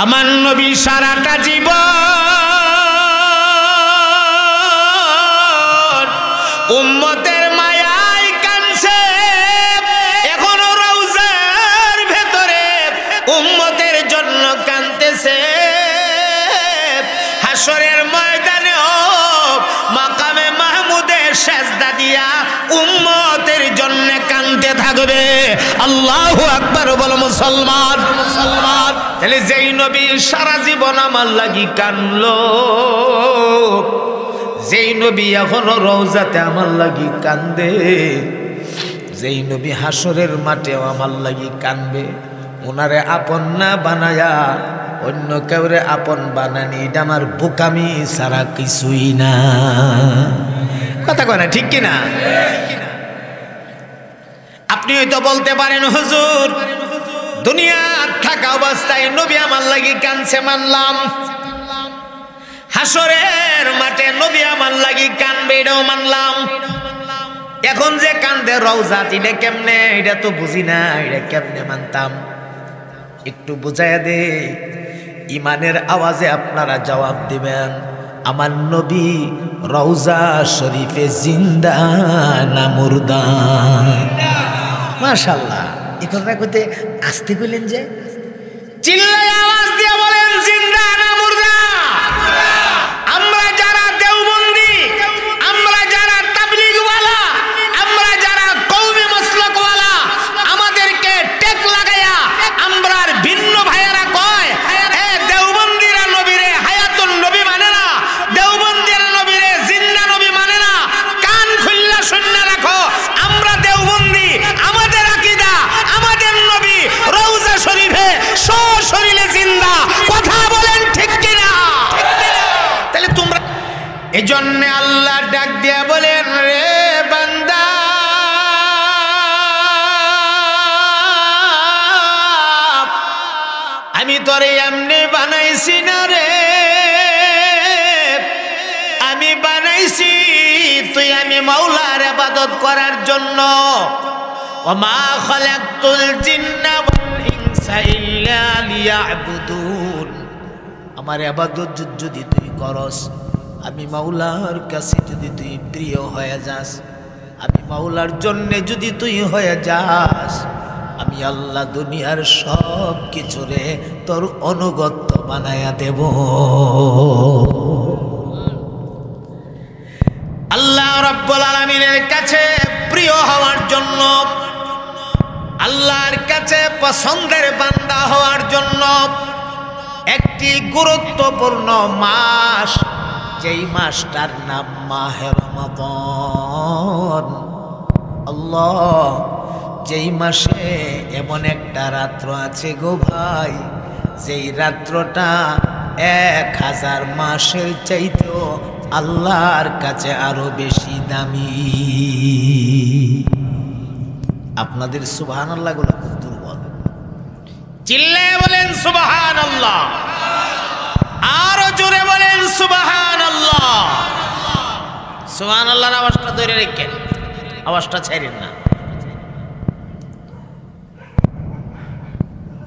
আমার নবী সারাটা জীবন উম্মতের মায়ায় কাঁদছে, এখনো রওজার ভেতরে উম্মতের জন্য কাঁদতেছে। হাশরের ময়দানে মাকামে মাহমুদে সেজদা দিয়া উম্মতের জন্য কাঁদতে থাকবে। আল্লাহু আকবার বলো মুসলমান। মুসলমান তাহলে যেই নবী সারা জীবন আমার লাগি কাঁদলো, যেই নবী এখনো রওজাতে আমার লাগি কান্দে, যেই নবী হাসরের মাঠেও আমার লাগি কানবে, ওনারে আপন না বানায়া অন্য কেউরে আপন বানানি এটা আমার বোকামি সারা কিছুই না। কথা কয় না, ঠিক কিনা? আপনি হয়তো বলতে পারেন হুজুর দুনিয়া থাকা অবস্থায় নবী আমার লাগি কানছে মানলাম, হাসরের মাঠে নবী আমার লাগি কানবে এটাও মানলাম, এখন যে কান্দে রওজাত এটা কেমনে, এটা তো বুঝি না, এটা কেমনে মানতাম? একটু বুঝাইয়া দে। ইমানের আওয়াজে আপনারা জবাব দিবেন, আমার নবী রওজা শরীফে জিন্দা না মুর্দা? মাশাআল্লাহ। এই কথা কইতে আসতে কইলেন যে, চিল্লায় আওয়াজ দিয়ে বলেন জিন্দা না মুর্দা? আমরা যারা দেওবন্দি, আমরা যারা তাবলীগওয়ালা, আমরা যারা কওমি মাসলাকওয়ালা, আমাদেরকে টেক লাগায়া আমরা ভিন্ন ভাইয়েরা কয় এ দেওবন্দিরা নবীরে হায়াতুন নবী মানে না, দেওবন্দিরা নবীরে জিন্দা নবী মানে না। কান খুললা শুননা রাখো, আমরা দেওবন্দি, আমাদের আকীদা, আমাদের নবী রওজা শরীফে সশরীরে জিন্দা। কথা বলেন ঠিক কিনা? তাহলে তোমরা এজন্য আল্লাহ ডাক দিয়া বলেন, রে বান্দা আমি তোরে এমনি বানাইছি না রে, আমি বানাইছি তুই আমি মাওলার ইবাদত করার জন্য। ওমা খালাকতুল জিন্না ওয়াল ইনসা ইল্লা লিয়াবুদুন। আমার ইবাদত যদি তুই করস, আমি মাওলার কাছে যদি তুই প্রিয় হয়ে যাস, আমি মাওলার জন্য যদি তুই হয়ে যাস, আমি আল্লাহ দুনিয়ার সব কিছুরে তোর অনুগত্য বানায়া দেব। আল্লাহ রাব্বুল আলামিনের কাছে প্রিয় হওয়ার জন্য, আল্লাহর কাছে পছন্দের বান্দা হওয়ার জন্য একটি গুরুত্বপূর্ণ মাস, যেই মাসটার নাম মাহে রমাদান। আল্লাহ, যেই মাসে এমন একটা রাত্র আছে গো ভাই, যেই রাত্রটা 1000 মাসের চাইতেও আল্লাহর কাছে আরো বেশি দামি। আপনাদের সুবহানাল্লাহ গুলো খুব দুর্বল, চিল্লায় বলেন সুবহানাল্লাহ, আরো জোরে বলেন সুবহানাল্লাহ। সুবহানাল্লাহর আওয়াজটা ধরে রেখেন, আওয়াজটা ছাড়েন না।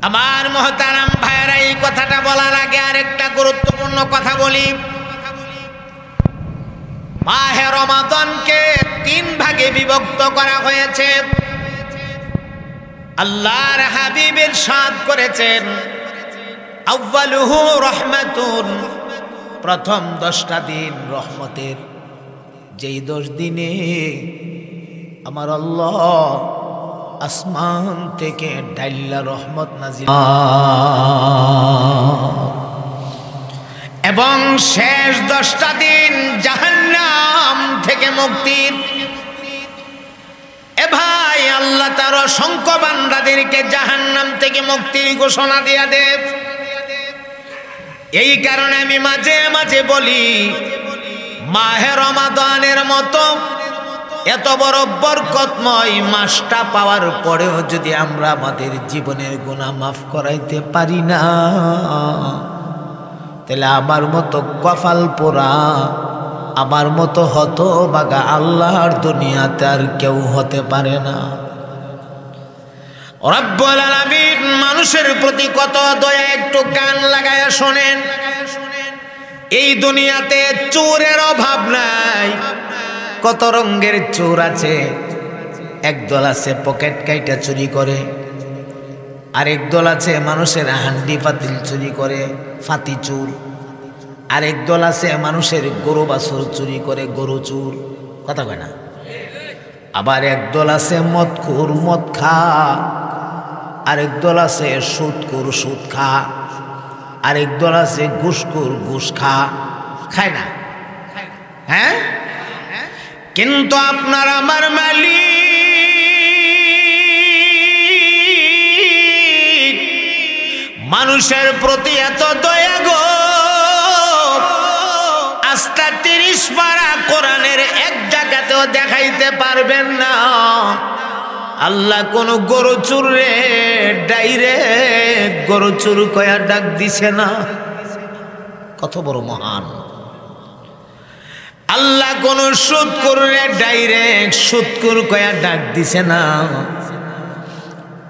আমার মুহতারাম ভাইরা, এই কথাটা বলার আগে আরেকটা গুরুত্বপূর্ণ কথা বলি। মাহে রমাদানকে 3 ভাগে বিভক্ত করা হয়েছে। আল্লাহর হাবিব ইরশাদ করেছেন, আউয়ালুহু রাহমাতুন, প্রথম 10টা দিন রহমতের, যেই 10 দিনে আমার আল্লাহ আসমান থেকে ডাইল্লা রহমত নাজিল, এবং শেষ 10টা দিন জাহান্নাম থেকে মুক্তির। এ ভাই, আল্লাহ তার অসংখ্য বান্দাদেরকে জাহান্নাম থেকে মুক্তির ঘোষণা দিয়া দেব। এই কারণে আমি মাঝে মাঝে বলি, মাহে রমাদানের মতো এত বড় বরকতময় মাসটা পাওয়ার পরেও যদি আমরা আমাদের জীবনের গুনাহ মাফ করাইতে পারি না, তাহলে আমার মতো কপাল পোড়া, আমার মতো হতভাগা আল্লাহর দুনিয়াতে আর কেউ হতে পারে না। রব্বুল আলামিন মানুষ মানুষের প্রতি কত দয়া, একটু কান লাগায়া শোনেন। এই দুনিয়াতে চোরের অভাব নাই। কত রঙের চোর আছে। একদল আছে পকেট কাইটা চুরি করে, আরেক দল আছে মানুষের হান্ডি পাতিল চুরি করে, ফাতি চোর। আরেক দল আছে মানুষের গরু বাছুর চুরি করে, গরু চোর। কথা কয় না? আবার একদল আছে মদখোর, মদ খা। আরেক দল আছে সুদখোর, সুদ খা। আরেক দল আছে ঘুষখোর, ঘুষ খা। খায় না? হ্যাঁ, কিন্তু আপনার আমার মালিক মানুষের প্রতি এত দয়া গো, আস্তা 30 পারা কোরআনের এক জায়গাতেও দেখাইতে পারবেন না আল্লাহ কোন গরু চোর রে ডাইরেক্ট গরু চোর কয়া ডাক দিছে না। কত বড় মহান আল্লাহ। কোন সুদখোর রে ডাইরেক্ট সুদখোর কয়া ডাক দিছে না।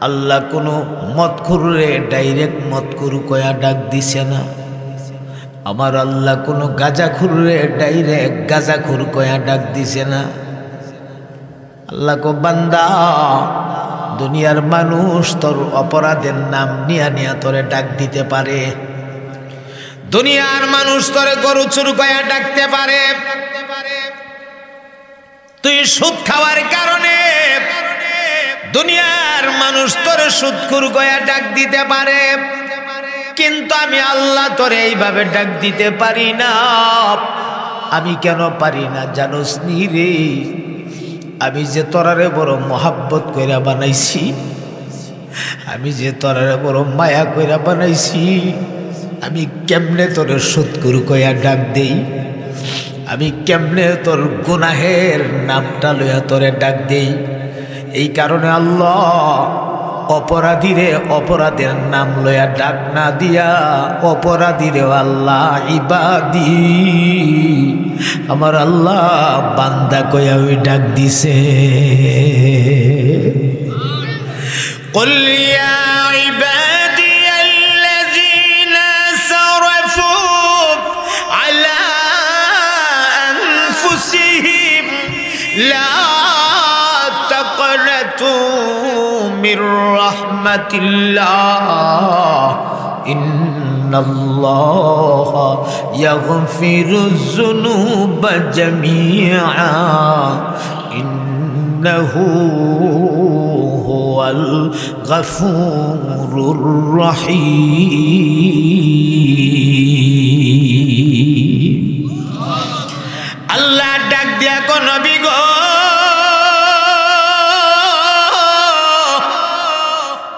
আল্লাহ কোন মদখোর রে ডাইরেক্ট মদখোর কয়া ডাক দিছে না। আমার আল্লাহ কোন গাঁজাখোর রে ডাইরেক্ট গাঁজাখোর কয়া ডাক দিছে না। আল্লাহ কো বান্দা, দুনিয়ার মানুষ তোর অপরাধের নাম নিয়া নিয়া তোরে ডাক দিতে পারে। দুনিয়ার মানুষ তোরে গরু চোর কয়া ডাকতে পারে। তুই সুদ খাওয়ার কারণে দুনিয়ার মানুষ তোরে সুদখোর কয়া ডাক দিতে পারে, কিন্তু আমি আল্লাহ তোরে এইভাবে ডাক দিতে পারি না। আমি কেন পারি না জানোস নি রে? আমি যে তোরারে বড় মোহাব্বত কইরা বানাইছি, আমি যে তোরারে বড় মায়া কইরা বানাইছি, আমি কেমনে তোরে সুদখোর কইয়া ডাক দেই? আমি কেমনে তোর গুনাহের নামটা লইয়া তোরে ডাক দেই? এই কারণে আল্লাহ অপরাধীরে অপরাধের নাম লইয়া ডাক না দিয়া অপরাধীরে আল্লাহ ইবাদি আমার আল্লাহ বান্দা কইয়া ওই ডাক দিছে। قل يا عبادي الذين سرفوا على أنفسهم لا تقنطوا من رحمة الله إن الله يغفر الذنوب جميعا إنه هو الغفور الرحيم। আল্লাহ ডাক দিয়া কো নবী গো,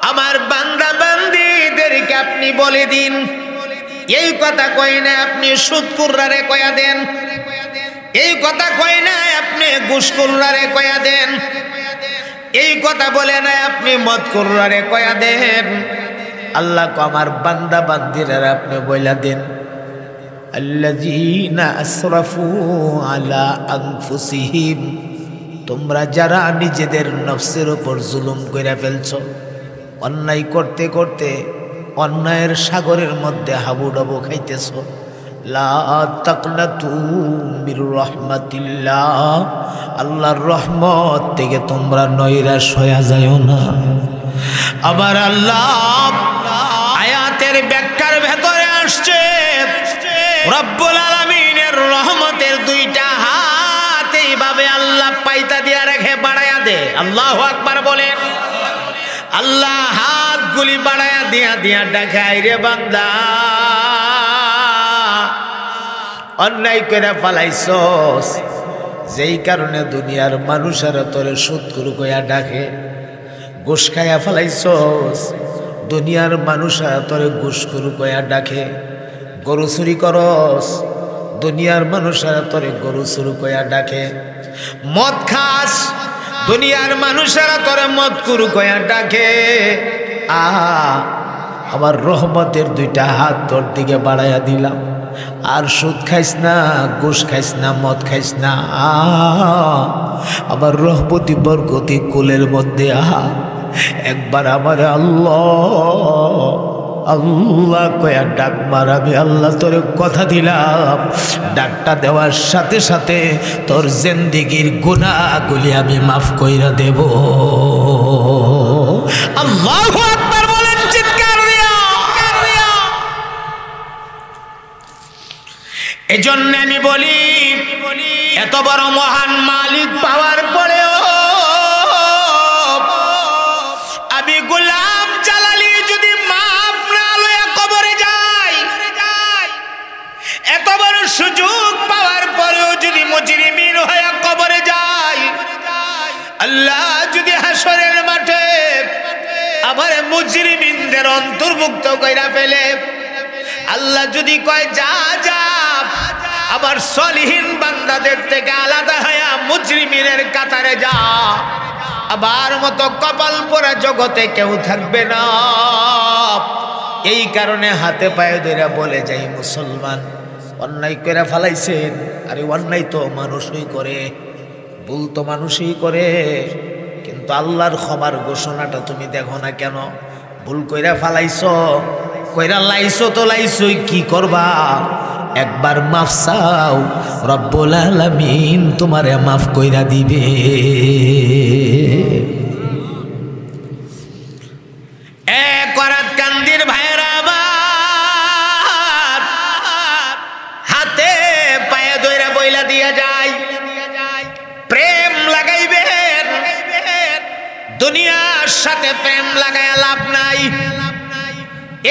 আমার বান্দা বান্দীদেরকে আপনি বলে দিন, এই কথা কই না আপনি সুদখোররে কয়া দেন, এই কথা কই না আপনি ঘুষখোররে কয়া দেন, এই কথা বলে না আপনি মদখোররে কয়া দেন। আল্লাহ কো আমার বান্দা বান্দীরা আপনি বইলা দেন, আল্লাযীনা আসরাফু আলা আনফুসিহিম, তোমরা যারা নিজেদের নফসের উপর জুলুম কইরা ফেলছো, অন্যায় করতে করতে অন্যায়ের সাগরের মধ্যে হাবুডুবু খাইতেছো, লা তাকনাতু মির রাহমাতিল্লাহ, আল্লাহর রহমত থেকে তোমরা নৈরাশ হয়ে যাও না। আবার আল্লাহ আয়াতের ব্যাখ্যার ভেতরে আসছে রব্বুল আলামিনের রহমতের দুইটা হাত এইভাবে আল্লাহ পাইতা দিয়া রেখে বাড়ায়া দে। আল্লাহু আকবার বলেন। আল্লাহ হাতগুলি বাড়ায়া দিয়া দিয়া ডাকাই রে বান্দা, অন্যায় করে ফালাইছস, যেই কারণে দুনিয়ার মানুষেরা তোরে সুদখোর কইয়া ডাকে। ঘুষ খাইয়া ফালাইছস, দুনিয়ার মানুষেরা তোরে ঘুষখোর কইয়া ডাকে। গরু চুরি করস, দুনিয়ার মানুষেরা তোরে গরু চুরি কইয়া ডাকে। মদ খাস, দুনিয়ার মানুষেরা তোরে মদখোর কইয়া ডাকে। আমার রহমতের দুইটা হাত তোর দিকে বাড়াইয়া দিলাম, আর সুদ খাইস না, ঘুষ খাইস না, মদ খাইস না। আমার রহমতি বরকতি কুলের মধ্যে একবার আমার আল্লাহ আল্লাহ কয়া ডাক মার, আমি আল্লাহ তোর কথা দিলাম, ডাকটা দেওয়ার সাথে সাথে তোর জিন্দেগীর গুনাহগুলি আমি মাফ কইরা দেব। আল্লাহু আকবার বলেন চিৎকার দিয়া। এজন্য আমি বলি, এত বড় মহান মালিক পাওয়ার পরেও আমি গোলাম জালালি যদি মাফ না লয়া কবরে যাই, এত বড় সুযোগ পাওয়ার পরেও যদি মুজরিমিন হয়ে কবরে যাই, আল্লাহ যদি হাসরের মাঠে আমার মুজরিমিনদের অন্তর্ভুক্ত কইরা ফেলে, আল্লাহ যদি কয় যা যা আবার সলিহীন বান্দাদের থেকে আলাদা হয়ে মুজরিমিনের কাতারে যা, আবার মতো কপাল পোড়া জগতে কেউ থাকবে না। এই কারণে হাতে পায়ে ধরে বলে যাই, মুসলমান অন্যায় করে ফেলাইছেন, আরে অন্যায় তো মানুষই করে, ভুল তো মানুষই করে, কিন্তু আল্লাহর ক্ষমার ঘোষণাটা তুমি দেখো না কেন? ভুল কইরা ফালাইছো, কইরা লাইছো তো লাইছোই, কি করবা? একবার মাফ চাও, রব্বুল আলামিন তোমারে মাফ কইরা দিবে। করাত কান্দির ভাইরা আমার হাতে পায়ে ধইরা বইলা দিয়া যায়, প্রেম লাগাইবেন, দুনিয়ার সাথে প্রেম লাগায়া লাভ নাই,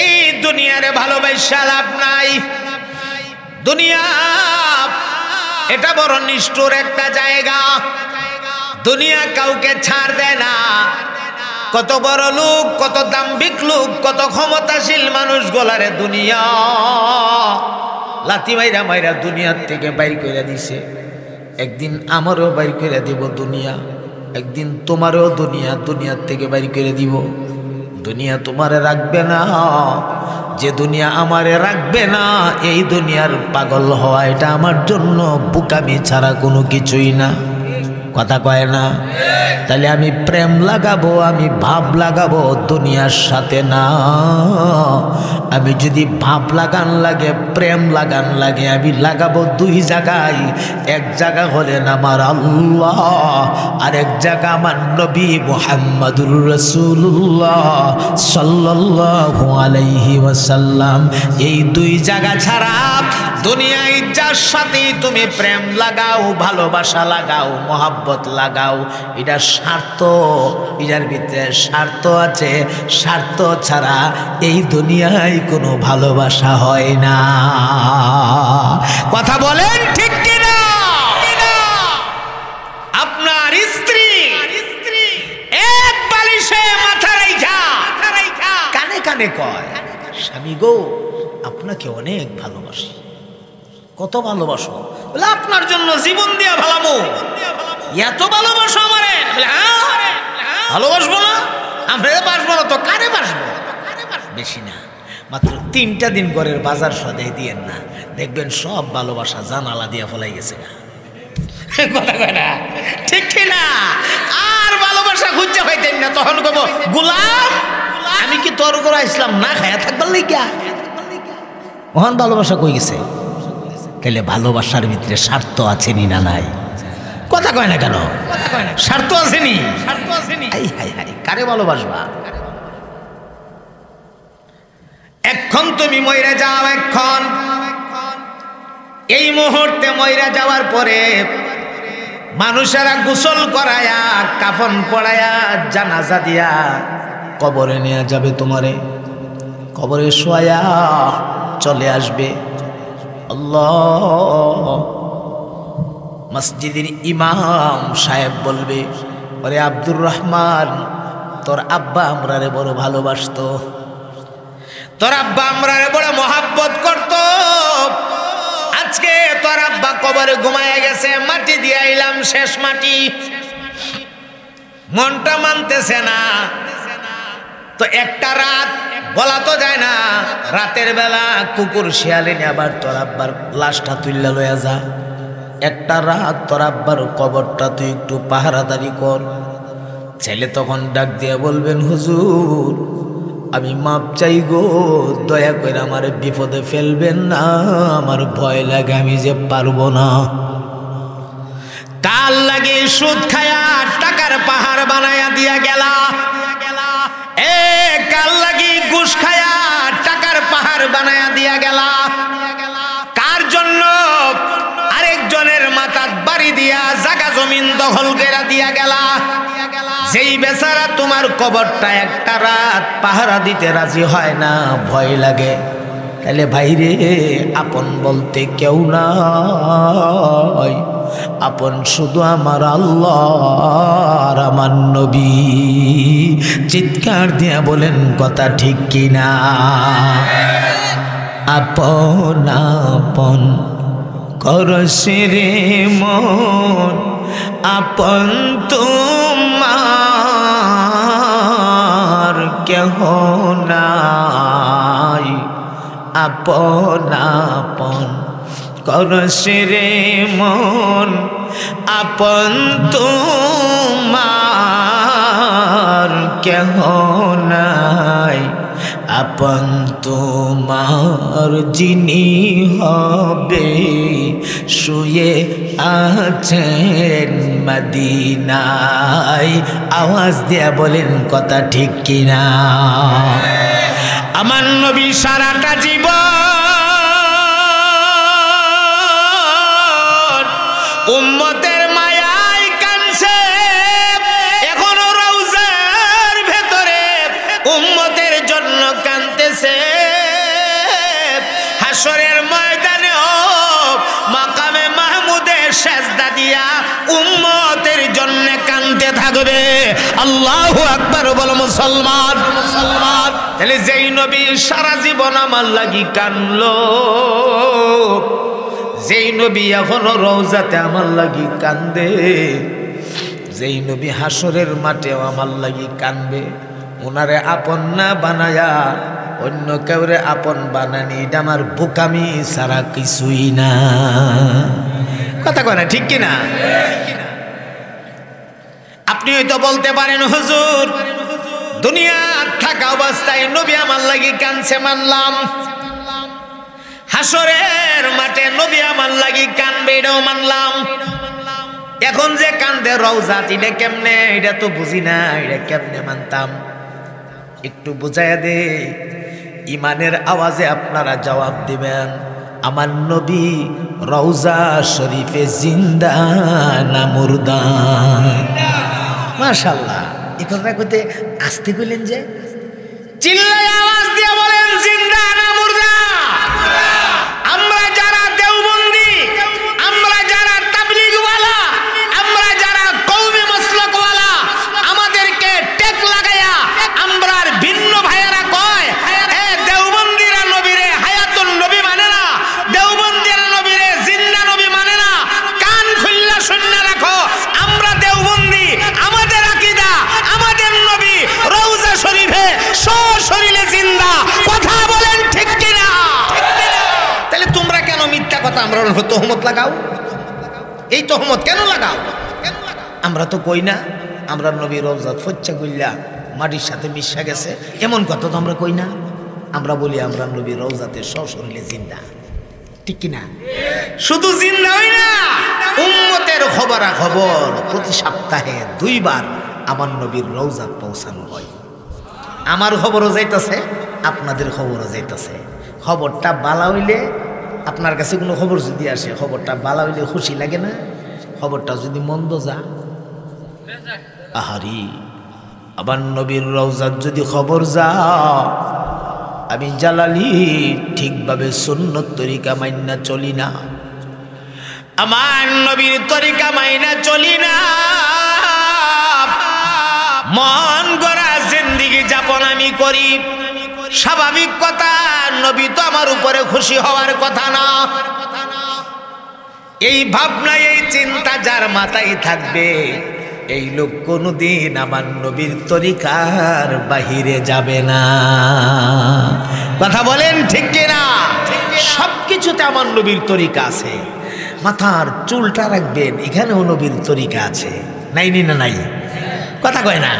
এই দুনিয়ারে ভালোবাসা লাভ নাই। দুনিয়া এটা বড় নিষ্ঠুর একটা জায়গা, দুনিয়া কাউকে ছাড় দেয় না। কত বড় লোক, কত দাম্ভিক লোক, কত ক্ষমতাশীল মানুষ গোলারে দুনিয়া লাথি মাইরা মাইরা দুনিয়ার থেকে বাইর করে দিছে। একদিন আমারও বাইর করে দিব দুনিয়া, একদিন তোমারও দুনিয়ার থেকে বাইর করে দিব। দুনিয়া তোমারে রাখবে না, যে দুনিয়া আমারে রাখবে না, এই দুনিয়ার পাগল হওয়া এটা আমার জন্য বুকামি ছাড়া কোনো কিছুই না। কথা কয় না? তাহলে আমি প্রেম লাগাবো, আমি ভাব লাগাবো দুনিয়ার সাথে না। আমি যদি ভাব লাগান লাগে, প্রেম লাগান লাগে, আমি লাগাবো দুই জায়গায়। এক জায়গা হলেন আমার আল্লাহ, আর এক জায়গা আমার নবী মুহাম্মদুর রাসূলুল্লাহ সাল্লাল্লাহু আলাইহি ওয়াসাল্লাম। এই দুই জায়গা ছাড়া দুনিয়ায় যার সাথে তুমি প্রেম লাগাও, ভালোবাসা লাগাও, মহাব্বত লাগাও, এটা স্বার্থ, এটার ভিতরে স্বার্থ আছে। স্বার্থ ছাড়া এই দুনিয়ায় কোনো ভালোবাসা হয় না। কথা বলেন ঠিক কিনা? আপনার স্ত্রী এক বালিশে মাথা রাইখা কানে কানে কয়, স্বামী গো আপনাকে অনেক ভালোবাসি। কত ভালোবাসো? বলে আপনার জন্য জীবন দিয়া ভালামো। এত ভালোবাসো আমারে? বলে হ্যাঁ ভালোবাসবো না, আমরা বাসবো না তো কারে বাসবো? বেশি না, মাত্র 3টা দিন ঘরের বাজার সদাই দিয়েন না, দেখবেন সব ভালোবাসা জানালা দিয়া ফলাই গেছে না। কথা কয় না ঠিক কিনা? আর ভালোবাসা খুঁজতে পাইতেন না, তখন কব গোলাম আমি কি তোর করে আসলাম না খায়া থাকবার লাইগা? মহান ভালোবাসা কই গেছে? তাহলে ভালোবাসার ভিতরে স্বার্থ আছে নি না নাই? কথা কয় না কেন? স্বার্থ আছে নি? হাই হাই হাই, কারে ভালোবাসবা? এখন তুমি মইরা যাও, এখন এই মুহূর্তে মইরা যাওয়ার পরে মানুষেরা গোসল করায়া, কাফন পড়ায়া, জানাজা দিয়া কবরে নিয়ে যাবে তোমারে। কবরে শোয়া চলে আসবে। আল্লাহ, মসজিদের ইমাম সাহেব বলবে, ওরে আব্দুর রহমান, তোর আব্বা আমরারে বড় ভালোবাসতো, তোর আব্বা আমরারে বড় মহাব্বত করত। আজকে তোর আব্বা কবরে ঘুমায় গেছে, মাটি দিয়ে আইলাম, শেষ মাটি, মনটা মানতেছে না। তো একটা রাত বলা তো যায় না, রাতের বেলা কুকুর শিয়ালে নিয়ে আবার তোর আব্বার লাশটা তুইলা লইয়া যা। একটা রাত তোর আব্বার কবরটা তুই একটু পাহারাদারি কর। ছেলে তখন ডাক দিয়ে বলবেন, হুজুর আমি মাপ চাই গো, দয়া করে আমার বিপদে ফেলবেন না, আমার ভয় লাগে, আমি যে পারবো না। কাল লাগে সুদ খায়া টাকার পাহাড় বানায়া দিয়া গেলা, এ কাল লাগি ঘুষ খায়া টাকার পাহাড় বানায়া দিয়া গেলা। কার জন্য? আরেকজনের মাথাত বাড়ি দিয়া জায়গা জমিন দখল করে দিয়া গেলা। যেই বেচারা তোমার কবরটা একটা রাত পাহারা দিতে রাজি হয় না, ভয় লাগে। তাহলে ভাইরে, আপন বলতে কেউ নাই, আপন শুধু আমার আল্লাহ আর আমার নবী। চিৎকার দিয়া বলেন কথা ঠিক কিনা? আপন আপন করছে রে মন, আপন তোমার কেহ নাই। আপন আপন করছে রে মন, আপন তোমার কেহ নাই। আপন তোমার যিনি হবে শুয়ে আছেন মদিনায়। আওয়াজ দিয়া বলেন কথা ঠিক কিনা? আমার নবী সারাটা জীবন উম্মতের মায়ায় কাঁদছে, এখনো রওজার ভেতরে উম্মতের জন্য কাঁদতেছে। হাসরের ময়দানে হোক, মাকামে মাহমুদে সেজদা দিয়া উম্মতের জন্য কাঁদতে থাকবে। আল্লাহু আকবার বলো মুসলমান। মুসলমান তাহলে যেই নবী সারা জীবন আমার লাগি কাঁদলো, যেই নবী এখনো রওজাতে আমার লাগি কান্দে, যেই নবী হাসরের মাঠেও আমার লাগি কানবে, ওনারে আপন না বানায়া অন্য কেউরে আপন বানানি, এটা আমার বোকামি সারা কিছুই না। কথা কয় না, ঠিক কিনা? আপনি হয়তো বলতে পারেন, হুজুর দুনিয়া থাকা অবস্থায় নবী আমার লাগি কানছে মানলাম, হাসরের মাঠে নবী আমার লাগি কানবে এটাও মানলাম, এখন যে কান্দে রওজাত এটা কেমনে? এটা তো বুঝি না, এটা কেমনে মানতাম? একটু বুঝাইয়া দে। ইমানের আওয়াজে আপনারা জবাব দিবেন, আমার নবী রওজা শরীফে জিন্দা না মুর্দা? মাশাআল্লাহ। এই কথা কইতে আসতে কইলেন যে, চিল্লায় আওয়াজ দিয়ে বলেন জিন্দা না মুর্দা? আমরা যারা দেওবন্দি, আমরা যারা তাবলীগওয়ালা, আমরা যারা কওমি মাসলাকওয়ালা, আমাদেরকে টেক লাগায়া আমরা ভিন্ন ভাইয়েরা কয়, এ দেওবন্দিরা নবীরে হায়াতুন নবী মানে না, দেওবন্দিরা নবীরে জিন্দা নবী মানে না। কান খুললা শুননা রাখো, আমরা দেওবন্দি, আমাদের আকীদা, আমাদের নবী রওজা শরীফে সশরীরে জিন্দা। কথা বলেন ঠিক কিনা? তাহলে তোমরা কেন মিথ্যা কথা আমরা তহমত লাগাও? এই তহমত কেন লাগাও? আমরা তো কই না আমরা নবী রওজা ফচ্চা কইলা মাটির সাথে মিশা গেছে, এমন কথা তো আমরা কই না। আমরা বলি আমরা নবী রওজাতে সশরীরে জিন্দা, ঠিক কিনা? শুধু জিন্দা হই না, উম্মতের খবরাখবর প্রতি সপ্তাহে 2 বার আমার নবীর রওজা পৌঁছানো হয়। আমার খবরও যাইতেছে, আপনাদের খবরও যাইতেছে। খবরটা বালা হইলে, আপনার কাছে কোনো খবর যদি আসে, খবরটা বালা হইলে খুশি লাগে না? খবরটা যদি মন্দ যা, আহারি, আবার নবীর রওজার যদি খবর যা, আমি জালালি ঠিকভাবে সুন্নত তরিকা মাইনা চলি না, আমার নবীর তরিকা মাইনা চলি না, মন গড়া জিন্দেগি যাপন আমি করি। স্বাভাবিক কথা, নবী তো আমার উপরে খুশি হওয়ার কথা না। এই ভাবনা, এই চিন্তা যার মাথায় থাকবে, এই লোক কোনদিন আমার নবীর তরিকার বাহিরে যাবে না। কথা বলেন ঠিক কিনা? সবকিছুতে আমার নবীর তরিকা আছে। মাথার চুলটা রাখবেন, এখানেও নবীর তরিকা আছে, নাই না নাই? কথা কয় না।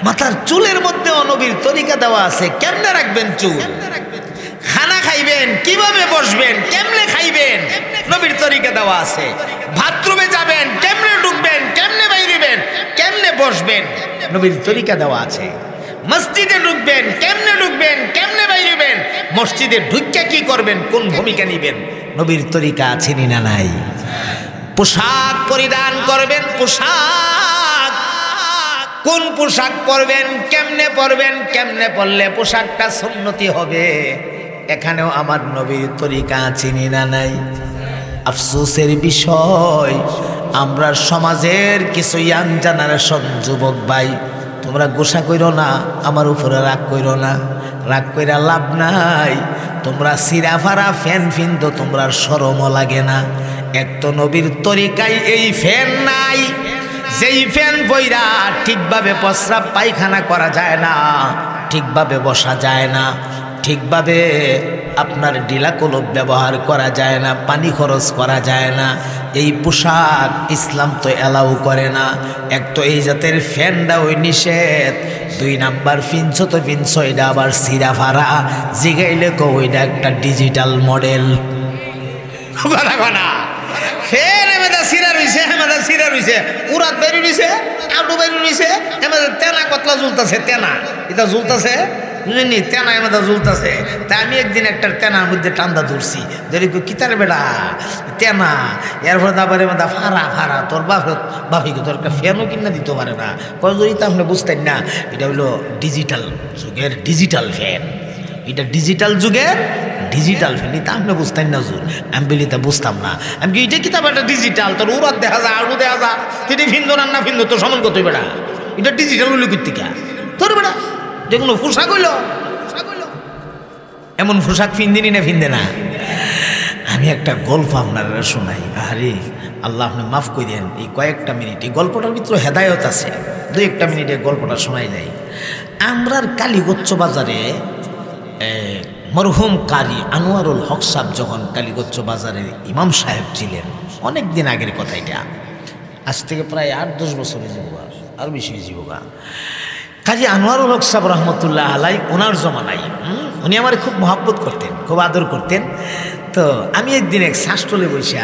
মাথার চুলের মধ্যে নবীর তরিকা দেওয়া আছে, কেমনে রাখবেন চুল, খানা খাইবেন কিভাবে বসবেন, কেমনে খাইবেন, নবীর তরিকা দেওয়া আছে। বাথরুমে যাবেন কেমনে ঢুকবেন, কেমনে বাইরেবেন, কেমনে বসবেন, নবীর তরিকা দেওয়া আছে। মসজিদে ঢুকবেন কেমনে ঢুকবেন, কেমনে বাইরেবেন, মসজিদে ঢুকে কি করবেন, কোন ভূমিকা নিবেন, নবীর তরিকা আছে না নাই? পোশাক পরিধান করবেন, পোশাক কোন পোশাক পরবেন, কেমনে পরবেন, কেমনে পরলে পোশাকটা সুন্নতি হবে, এখানেও আমার নবীর তরিকা আছে না নাই? আফসোসের বিষয়, আমরা সমাজের কিছু ইয়াং জেনারেশন যুবক ভাই, তোমরা গোসা কইরো না, আমার উপরে রাগ কইরো না, রাগ কইরা লাভ নাই। তোমরা সিরাফারা ফ্যান ফিনতো, তোমরা শরমও লাগে না। এক তো নবীর তরিকায় এই ফ্যান নাই, যেই ফ্যান বইরা ঠিকভাবে প্রস্রাব পায়খানা করা যায় না, ঠিকভাবে বসা যায় না, ঠিকভাবে আপনার ডিলা কলব ব্যবহার করা যায় না, পানি খরচ করা যায় না। এই পোশাক ইসলাম তো অ্যালাউ করে না। এক তো এই জাতের ফ্যানটা ওই নিষেধ, 2 নাম্বার ফিনছো তো ফিনছো, এটা আবার সিরাফারা, জিগাইলে কো ওইটা একটা ডিজিটাল মডেল। ফ্যান এমাদা সিরা রইছে, হেমাদা সিরা রইছে, উরাত বেরি রইছে, আলু বেরি রইছে, এমাদা তেনা কতলা ঝুলতাছে, তেনা এটা ঝুলতাছে নি, তেনা এমাদা ঝুলতাছে। তা আমি একদিন একটা তেনার মধ্যে টান্দা ধরছি, ধরি কিতারে বেড়া তেনা, এরপর আবার এমাদা ফারা ফারা, তোর বাপিকে তোর একটা ফ্যানও কিনা দিতে পারে না। কয় যদি তা আপনি বুঝতেন না, এটা হইলো ডিজিটাল যুগের ডিজিটাল ফ্যান, এটা ডিজিটাল যুগের ডিজিটাল ফ্যান, এটা আপনি বুঝতেন না জুর। আমি বলি তা বুঝতাম না, আমি কি এটা কিতাব একটা ডিজিটাল, তোর উড়াত দেখা যা, আলু দেখা যা, তিনি ভিন্দো রান্না ভিন্দো, তোর সমান কত বেড়া, এটা ডিজিটাল হইলো কীর্তিকা তোর বেড়া, যে কোনো পোশাক হইল, এমন পোশাক ফিন্দিনি না ফিন্দে না। আমি একটা গল্প আপনারা শোনাই, আরে আল্লাহ আপনি মাফ করে দেন, এই কয়েকটা মিনিট, এই গল্পটার ভিতরে হেদায়ত আছে, 2-1 মিনিটে গল্পটা শোনাই যায়। আমরার কালীগঞ্জ বাজারে মরহুম কারি আনোয়ারুল হক সাহেব যখন কালীগঞ্জ বাজারের ইমাম সাহেব ছিলেন, অনেক দিন আগের কথা, এটা আজ থেকে প্রায় 8-10 বছরের জীবকা, আর বেশি জীবকা। কাজী আনোয়ারুল হক সাহেব রহমতুল্লাহ আলাই, ওনার জমানাই উনি আমার খুব মহব্বত করতেন, খুব আদর করতেন। তো আমি একদিন এক শাস্টলে বসে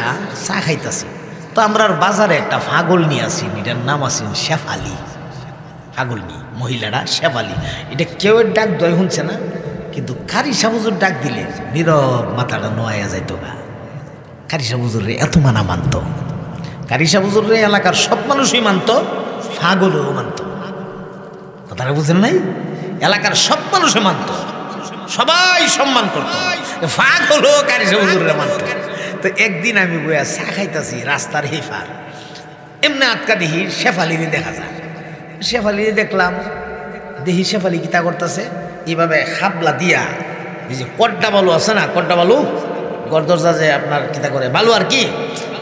চা খাইতেছি, তো আমরা বাজারে একটা ফাগল নিয়ে আসি, এটার নাম আছেন শেফালি, ফাগল নিয়ে মহিলারা শেফালি, এটা কেউ ডাক দয় শুনছে না, কিন্তু কারি সাবুজুর ডাক দিলে নীরব মাথাটা নোয়া যাইতো গা। কারি সাবুজুরে এত মানা মানত, কারি সাবুজুরে এলাকার সব মানুষই মানত, ফাগলও মানত, কথাটা বুঝেন নাই? এলাকার সব মানুষে মানত, সবাই সম্মান করত, ফাগলও কারি সাবুজুরে মানত। তো একদিন আমি বইয়া চা খাইতাছি রাস্তার হেফার, এমনি আটকা দেখি শেফালিরে দেখা যায়, শেফালিরে দেখলাম, দেখি শেফালি কিতা করতেছে, এইভাবে হাবলা দিয়া, এই যে কড্ডা বালু আছে না, কড্ডা বালু গরদরজা যে আপনার কিতা করে বালু আর কি,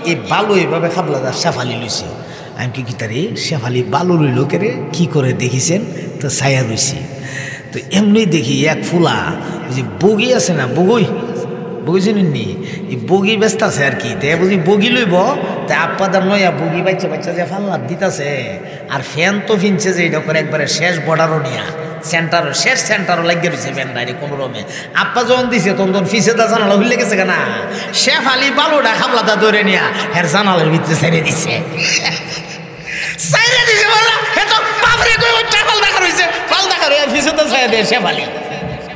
এই বালু এইভাবে খাবলা দা শেফালি লইছে। আমি কি কিতারে শেফালি বালু লইল কেরে, কি করে দেখিছেন, তো ছায়া লইছি। তো এমনি দেখি এক ফুলা, ওই যে বগি আছে না, বগি চিনেন নি, এই বগি ব্যস্ত আছে আর কি, তাই বুঝি বগি লইব, তাই আপ্পাদার নয়া বগি বাচ্চা যে ফাল্লার দিতেছে, আর ফ্যান তো ফিনছে যে এটা করে একবারে শেষ বর্ডারও নিয়া, সেন্টারও শেষ সেন্টারও লাগিয়ে রয়েছে ব্যান্ডারি কোনো রমে। আপ্পা যখন দিছে তখন ফিসে দা জানালা হইলে গেছে কেনা, শেফালি বালুটা খাবলাটা ধরে নিয়া হের জানালার ভিতরে ছেড়ে দিছে, ছেড়ে দিছে বললা হে তো বাপরে কই ওটা ফাল দেখা রইছে, ফাল দেখা রইছে ফিসে তো ছেড়ে দেয় শেফালি,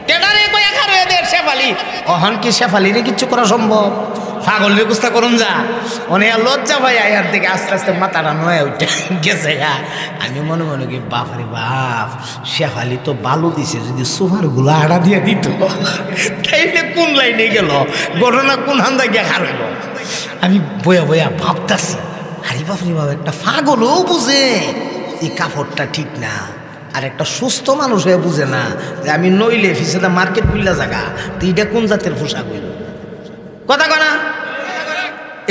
টেডারে কই একা রয়ে দেয় শেফালি। অহন কি শেফালিরে কিচ্ছু করা সম্ভব? পাগল ব্যবস্থা করুন যা, অনেক লজ্জা ভাই আয়ার থেকে আস্তে আস্তে মাথাটা নয় উঠে গেছে গা। আমি মনে মনে কি বাপরে বাপ, শেফালি তো বালু দিছে, যদি সোফার গুলো আড়া দিয়ে দিত তাইলে কোন লাইনে গেল, ঘটনা কোন হান্দা গিয়ে খারাইল। আমি বয়া বয়া ভাবতাছি, আরে বাপরে বাপ, একটা পাগলও বুঝে এই কাপড়টা ঠিক না, আর একটা সুস্থ মানুষ হয়ে বুঝে না যে আমি নইলে ফিসেদা মার্কেট খুললা জায়গা, তো এটা কোন জাতের পোশাক হইল, কথা কনা।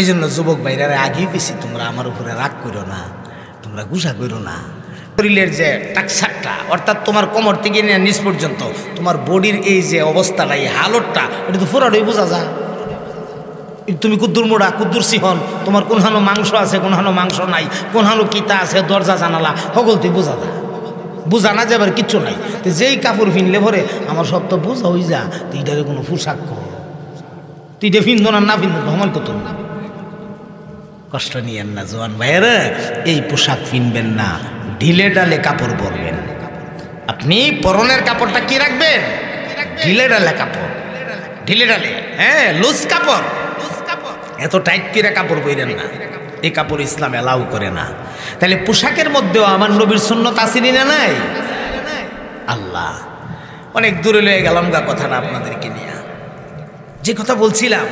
এই জন্য যুবক ভাইরা আগেই পেয়েছি, তোমরা আমার উপরে রাগ করো না, তোমরা গুসা করো না। শরীরের যে টাকসারটা, অর্থাৎ তোমার কোমর থেকে নিয়ে নিচ পর্যন্ত তোমার বডির এই যে অবস্থাটা, এই হালতটা, এটা তো পুরাটাই বোঝা যায়, তুমি কুদ্দুর মোড়া কুদ্দুর সিহন, তোমার কোনহানো মাংস আছে কোনহানো মাংস নাই, কোনহানো কিতা আছে দরজা জানালা সকল তুই বোঝা যা, বোঝা না যাবার কিচ্ছু নাই। তো যেই কাপড় ফিনলে ভরে আমার সব তো বোঝা হয়ে যা, তুই এটারে কোনো পোশাক কর, তুই এটা ফিনদ না ফিনদ আমার কত কষ্ট নিয়েন না জোয়ান ভাইয়েরা, এই পোশাক ফিনবেন না, ঢিলে ডালে কাপড় পরবেন। আপনি পরনের কাপড়টা কি রাখবেন? ঢিলে ডালে কাপড়, ঢিলে ডালে, হ্যাঁ লুজ কাপড়, এত টাইট করে কাপড় পরেন না, এই কাপড় ইসলাম এলাও করে না। তাহলে পোশাকের মধ্যেও আমার নবীর সুন্নত আসেনি না নাই? আল্লাহ, অনেক দূরে লয়ে গেলাম গা কথাটা আপনাদেরকে নিয়ে। যে কথা বলছিলাম,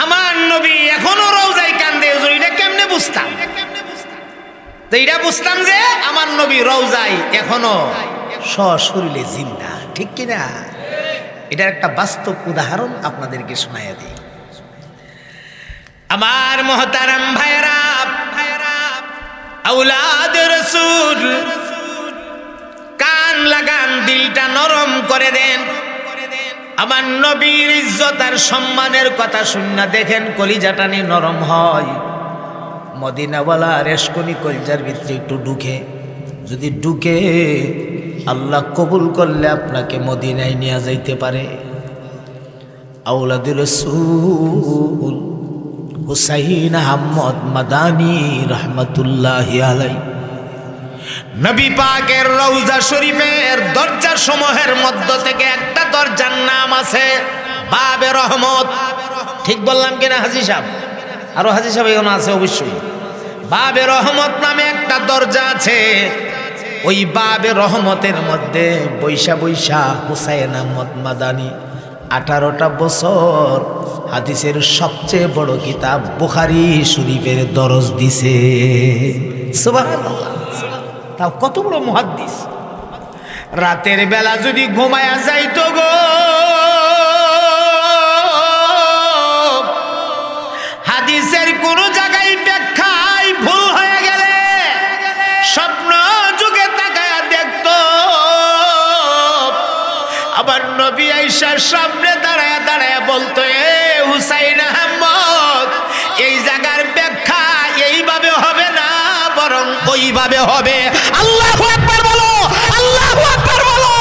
আমার নবী এখনো রওজায় কান্দে, এটা কেমনে বুঝতাম? তো এটা বুঝতাম যে আমার নবী রওজায় এখনো সশরীরে জিন্দা, ঠিক কিনা? এটার একটা বাস্তব উদাহরণ আপনাদেরকে শোনাইয়া দিই। আমার মহতারাম ভাইরা, আওলাদ রাসূল, কান লাগান, দিলটা নরম করে দেন। আমার নবীর ইজ্জত আর সম্মানের কথা শুননা দেখেন কলিজাটানি নরম হয়। মদিনাওয়ালা রেশকনি কলজার ভিতরে একটু ঢুকে, যদি ঢুকে আল্লাহ কবুল করলে আপনাকে মদিনায় নিয়ে যাইতে পারে। আওলাদুর রাসূল হুসাইন আহমদ মাদানী রহমতুল্লাহি আলাইহি নবী পাকের রওজা শরীফের দরজা সমূহের মধ্য থেকে একটা দরজার নাম আছে বাবে রহমত। ঠিক বললাম কিনা হাজী সাহেব? আরো হাজী সাহেব এখানে আছে অবশ্যই। বাবে রহমত নামে একটা দরজা আছে। ওই বাবে রহমতের মধ্যে বৈশা বৈশা হুসাইন আহমদ মাদানী 18টা বছর হাদিসের সবচেয়ে বড় কিতাব বুখারী শরীফের দরজ দিছে। সুবহানাল্লাহ, তাও কত বড় মুহাদ্দিস। রাতের বেলা যদি ঘুমায়া যাইতো গো, হাদিসের কোন জায়গায় ব্যাখ্যায় ভুল হয়ে গেলে স্বপ্ন যুগে তাকায়া দেখতো। আবার নবী আয়েশার সামনে দাঁড়ায়া দাঁড়ায়া বলতো, এ হুসাইন আহমদ, এই জায়গার ব্যাখ্যা এইভাবে হবে না, বরং ওইভাবে হবে। আল্লাহু আকবার বলো, আল্লাহু আকবার বলো,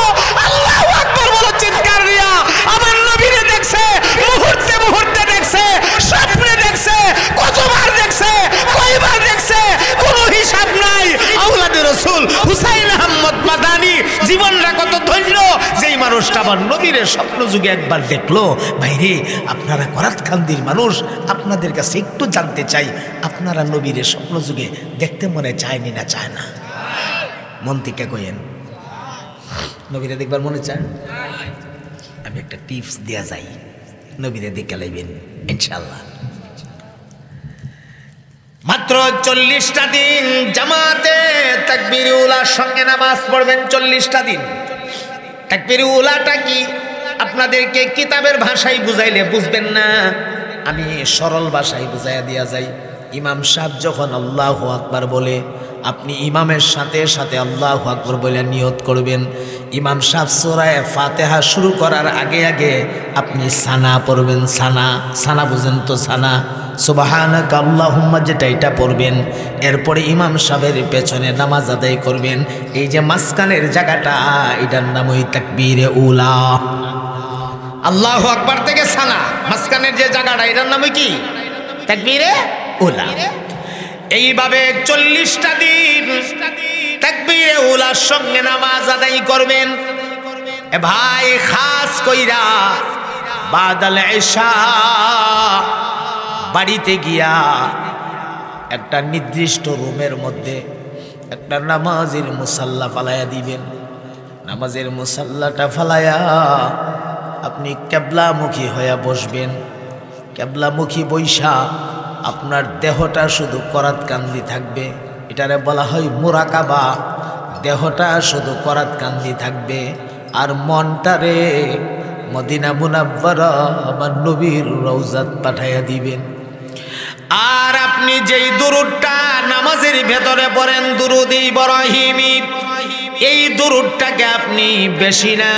আল্লাহু আকবার বলো চিৎকার দিয়া। আমার নবীরে দেখছে, মুহূর্তে মুহূর্তে দেখছে, স্বপ্নে দেখছে, কতবার দেখছে, কয়বার দেখছে, কোনো হিসাব নাই। আওলাদে রাসূল হুসাইন আহমদ মাদানী জীবনটা কত ধন্য, যেই মানুষটা আমার নবীরে স্বপ্ন যুগে একবার দেখলো। ভাইরে, আপনারা করাতকান্দির মানুষ, আপনাদের কাছে একটু জানতে চাই, আপনারা নবীরে স্বপ্ন যুগে দেখতে মনে চায়নি না চায় না? মন থেকে কইেন, নবীরে দেখবার মনে চায়? আমি একটা টিপস দেয়া যাই, নবীরে দেখে লাইবেন ইনশাআল্লাহ। মাত্র 40টা দিন জামাতে তাকবীরে উলার সঙ্গে নামাজ পড়বেন। 40টা দিন। তাকবীরে উলাটা কি আপনাদেরকে কিতাবের ভাষায় বুঝাইলে বুঝবেন না, আমি সরল ভাষায় বুঝাইয়া দিয়া যাই। ইমাম সাহেব যখন আল্লাহু আকবার বলে, আপনি ইমামের সাথে সাথে আল্লাহু আকবার বলে নিয়ত করবেন। ইমাম সাহেব সূরা ফাতিহা শুরু করার আগে আগে আপনি সানা পড়বেন। সানা, সানা বুঝেন তো? সানা সুবহানাকা আল্লাহুম্মা, যেটা এটা পড়বেন। এরপরে ইমাম সাহেবের পেছনে নামাজ আদায় করবেন। এই যে মাঝখানের জায়গাটা, এটার নাম ওই তাকবীরে উলা। আল্লাহু আকবার থেকে সানা, মাঝখানের যে জায়গাটা, এটার নাম কি? তাকবীরে উলা। এইভাবে 40টা দিন তাকবীরে উলার সঙ্গে নামাজ আদায় করবেন। এ ভাই, খাস কইরা বাদাল ইশা বাড়িতে গিয়া একটা নির্দিষ্ট রুমের মধ্যে একটা নামাজের মুসাল্লা ফালাইয়া দিবেন। নামাজের মুসাল্লাটা ফালাইয়া আপনি কেবলামুখী হইয়া বসবেন। কেবলামুখী বৈশা আপনার দেহটা শুধু করাতকান্দি থাকবে, এটারে বলা হয় মুরাকাবা। দেহটা শুধু করাতকান্দি থাকবে, আর মনটারে মদিনা মুনাব্বারা আমার নবীর রওজাত পাঠাইয়া দিবেন। আর আপনি যেই দুরূদটা নামাজের ভেতরে পড়েন, দুরূদ ইব্রাহিমী, এই দুরূদটাকে আপনি বেশি না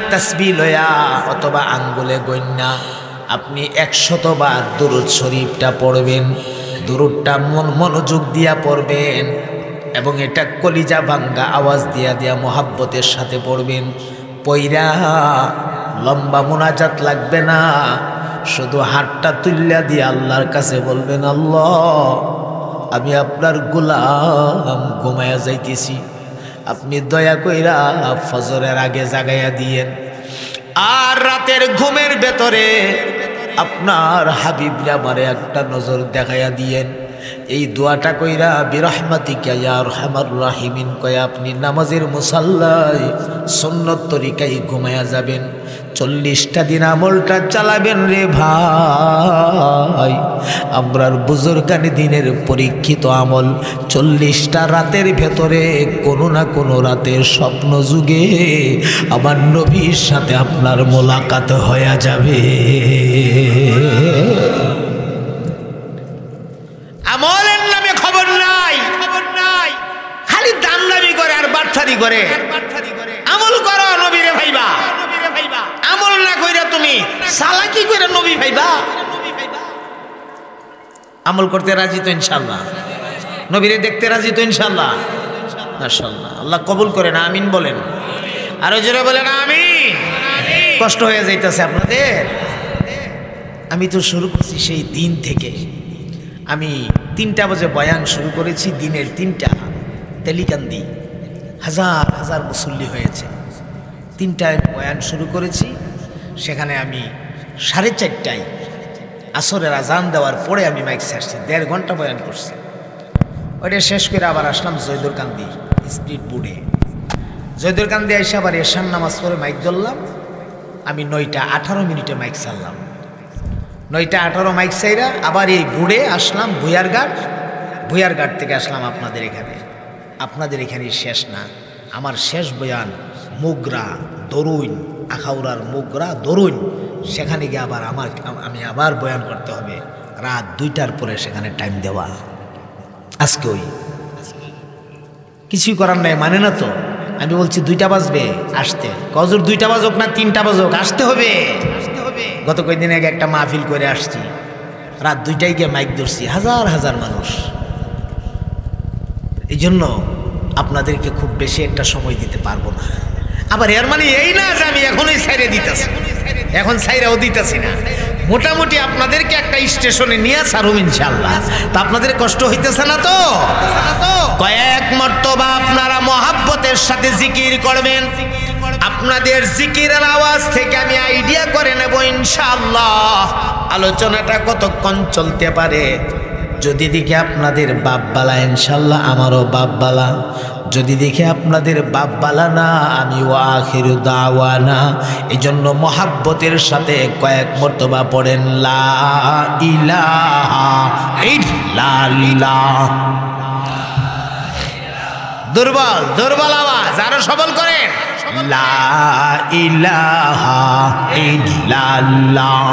তাসবিহ লয়া অথবা আঙ্গুলে গণ্যা আপনি 100 বার দুরূদ শরীফটা পড়বেন। দুরূদটা মনোযোগ দিয়া পড়বেন এবং এটা কলিজা ভাঙ্গা আওয়াজ দিয়া মোহাব্বতের সাথে পড়বেন। পইরা লম্বা মুনাজাত লাগবে না, শুধু হাতটা তুল্লা দিয়ে আল্লাহর কাছে বলবেন, আল্লাহ আমি আপনার গোলাম, ঘুমায়া যাইতেছি, আপনি দয়া কইরা ফজরের আগে জাগাইয়া দিয়েন। আর রাতের ঘুমের ভেতরে আপনার হাবিবরে আমারে একটা নজর দেখাইয়া দিয়েন। এই দোয়াটা কইরা বিরহমাতিকা ইয়া আরহামার রাহিমিন কয়া আপনি নামাজের মুসাল্লায় সুন্নত তরিকায় ঘুমায়া যাবেন। 40টা দিন আমলটা চালাবেন রে ভাই। আমরার বুজুর্গানি দিনের পরীক্ষিত আমল। 40টা রাতের ভেতরে কোনো না কোনো রাতের স্বপ্ন যুগে আমার নবীর সাথে আপনার মোলাকাত হয়ে যাবে। আমলের নামে খবর নাই, খালি দাম দাবি করে আর বাটফারি করে। আমল করো নবীরে ভাইবা, আমল না কইরা তুমি সালাকি কইরা নবী ভাইবা। আমল করতে রাজি তো ইনশাআল্লাহ, নবীরে দেখতে রাজি তো ইনশাআল্লাহ। মাশাআল্লাহ, আল্লাহ কবুল করেন, আমিন বলেন। আরো জোরে বলেন আমিন। কষ্ট হয়ে যাইতেছে আপনাদের? আমি তো শুরু করছি সেই দিন থেকে। আমি 3টা বাজে বয়ান শুরু করেছি, দিনের 3টা তেলিকান্দি, হাজার হাজার মুসল্লি হয়েছে। 3টায় বয়ান শুরু করেছি, সেখানে আমি 4:30টায় আসরের আজান দেওয়ার পরে আমি মাইক ছাড়ছি, 1.5 ঘন্টা বয়ান করছি। ওইটা শেষ করে আবার আসলাম জয়দুরকান্দি স্পিড বোর্ডে। জয়দুরকান্দি এসে আবার এশার নামাজ পড়ে মাইক ধরলাম। আমি 9:18 মাইক ছাড়লাম। 9:18 মাইক চাইরা আবার এই বুড়ে আসলাম ভুয়ারঘাট থেকে আসলাম আপনাদের এখানে। আপনাদের এখানে শেষ না, আমার শেষ বয়ান মুগরা দরুইন, আখাউড়ার মুগরা দরুইন, সেখানে গিয়ে আবার আমি আবার বয়ান করতে হবে রাত 2টার পরে, সেখানে টাইম দেওয়া। আজকে ওই কিছুই করার নাই, মানে না তো। আমি বলছি 2টা বাজবে আসতে, কজর 2টা বাজুক না 3টা বাজুক আসতে হবে। গত কয়েকদিন আগে একটা মাহফিল করে আসছি, রাত 2টায় গিয়ে মাইক ধরছি, হাজার হাজার মানুষ। এই জন্য আপনাদেরকে খুব বেশি একটা সময় দিতে পারবো না। আবার এর মানে এই না যে আমি এখনই ছাইরে দিতেছি, এখন ছাইরাও দিতেছি না। মোটামুটি আপনাদেরকে একটা স্টেশনে নিয়ে ছাড়ুম ইনশাআল্লাহ। তা আপনাদের কষ্ট হইতেছে না তো? কয়েক মর্তবা আপনারা মহাব্বতের সাথে জিকির করবেন। আপনাদের জিকিরের আওয়াজ থেকে আমি আইডিয়া করে নেব ইনশাআল্লাহ আলোচনাটা কতক্ষণ চলতে পারে। যদি দেখি আপনাদের বাপবালা, ইনশাআল্লাহ আমারও বাপবালা। যদি দেখি আপনাদের বাপবালা না, আমি ওয়াখিরু দাওয়ানা। এই জন্য মহাব্বতের সাথে কয়েক মর্তবা পড়েন লা ইলাহা ইল্লাল্লাহ। দুর্বল আওয়াজ, আরো সবল করেন লা ইলাহা ইল্লাল্লাহ।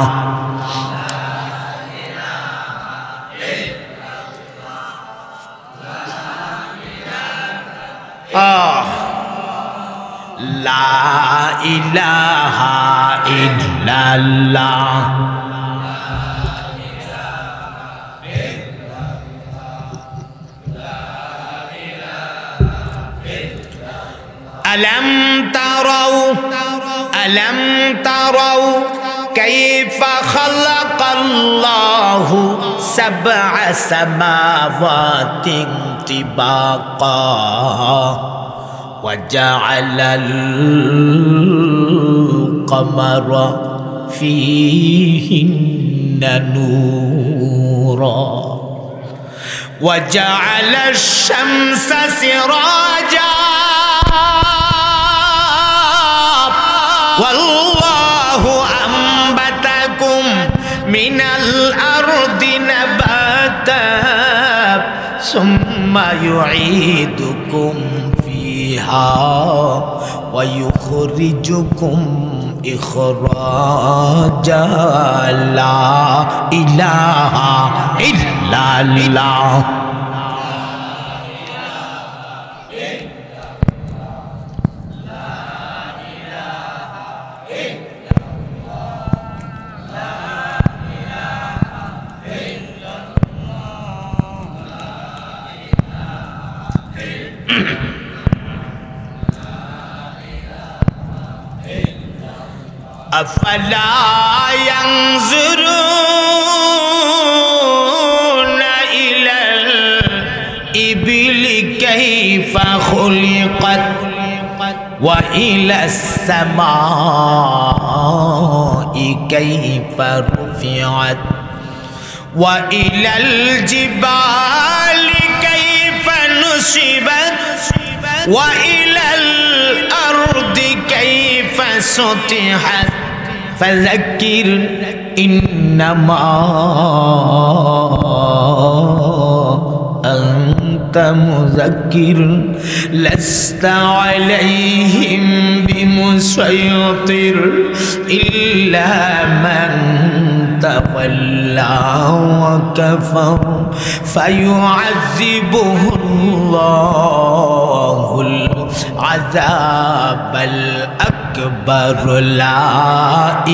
লা ইলাহা ইল্লাল্লাহ। ألم تروا كيف خلق الله 7 سماوات طباقا وجعل القمر فيهن نورا وجعل الشمس سراجا والله أنبتكم من الأرض نباتا ثم يعيدكم فيها ويخرجكم إخراجا لا إله إلا الله. আফালা ইয়ানজুরুনা ইলাল ইবিলি কাইফা খুলিকাত ওয়া ইলাস সামাই কাইফা রুফিআত ওয়া ইলাল জিবালি কাইফা নুসিবাত ওয়া ইলাল আরদি কাইফা সুতিহাত ফাযাক্কির ইন্নামা আনতা মুযাক্কির লাস্তা আলাইহিম বিমুসাইতির ইল্লা মান তাওয়াল্লা ওয়া কাফার ফায়ুআযিবুহুল্লাহুল আযাবাল আকবার লা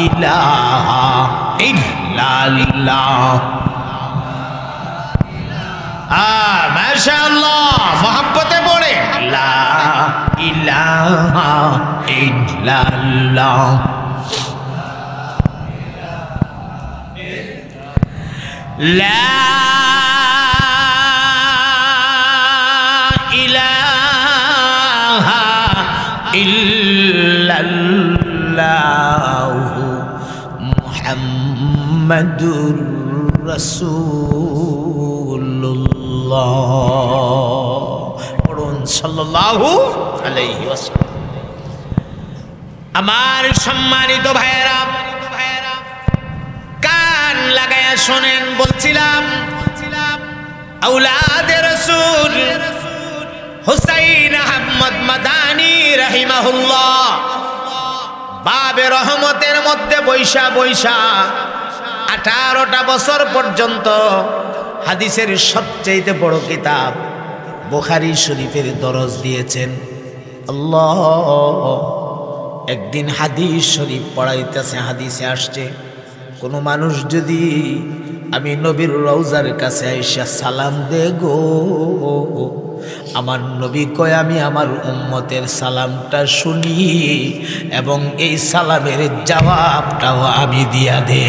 ইলাহা ইল্লাল্লাহ। মাশাআল্লাহ, মোহাব্বতে পড়ে লা ইলাহা ইল্লাল্লাহ। লা ইলাহা ইল্লাল্লাহ মুহাম্মাদুর রাসূলুল্লাহ। পড়ুন সাল্লাল্লাহু আলাইহি ওয়াসাল্লাম। আমার সম্মানিত ভাইয়েরা, কান লাগায়া শোনেন। বলছিলাম আওলাদে রাসূল হুসাইন আহমদ মাদানী রাহিমাহুল্লাহ বাবে রহমতের মধ্যে বৈশা 18টা বছর পর্যন্ত হাদিসের সবচেয়ে বড় কিতাব বুখারী শরীফের দরজ দিয়েছেন। আল্লাহ, একদিন হাদিস শরীফ পড়াইতেছে, হাদিসে আসছে কোন মানুষ যদি আমি নবীর রওজার কাছে আইসা সালাম দে গো, আমার নবী কয় আমি আমার উম্মতের সালামটা শুনি এবং এই সালামের জবাবটাও আমি দিয়া দে।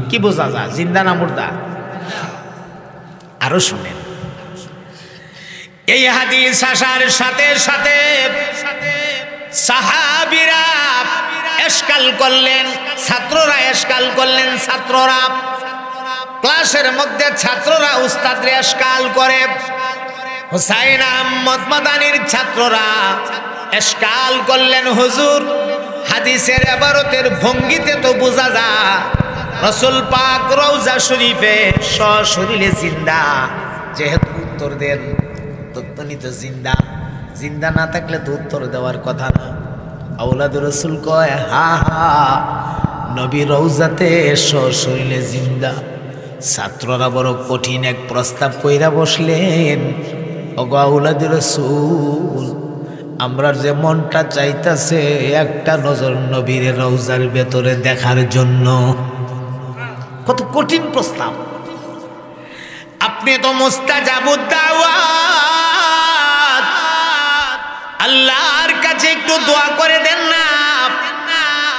কি বোঝা যায়? জিন্দা না মুর্দা? আরো শুনেন, এই হাদিস আসার সাথে সাথে সাহাবীরা এশকাল করলেন, ছাত্ররা এশকাল করলেন। ছাত্ররা ক্লাসের মধ্যে ছাত্ররা উস্তাদরে এশকাল করে। হুসাইন আহমদ মাদানীর ছাত্ররা এশকাল করলেন, হুজুর হাদিসের ইবারতের ভঙ্গিতে তো বোঝা যায় রাসূল পাক রওজা শরীফে সশরীরে জিন্দা। যেহেতু উত্তর দেন তত্ত্বনি তো জিন্দা, জিন্দা না থাকলে তো উত্তর দেওয়ার কথা না। আওলাদ রাসূল কয় হা হা, নবী রওজাতে সশরীরে জিন্দা। ছাত্ররা বড় কঠিন এক প্রস্তাব কইরা বসলেন, ওগো আওলাদ রাসূল, আমরা যে মনটা চাইতাছে একটা নজর নবীর রওজার ভেতরে দেখার জন্য। কত কঠিন প্রস্তাব! আপনি তো মুস্তাজাবুদ দাওয়াত, আল্লাহর কাছে একটু দোয়া করে দেন না,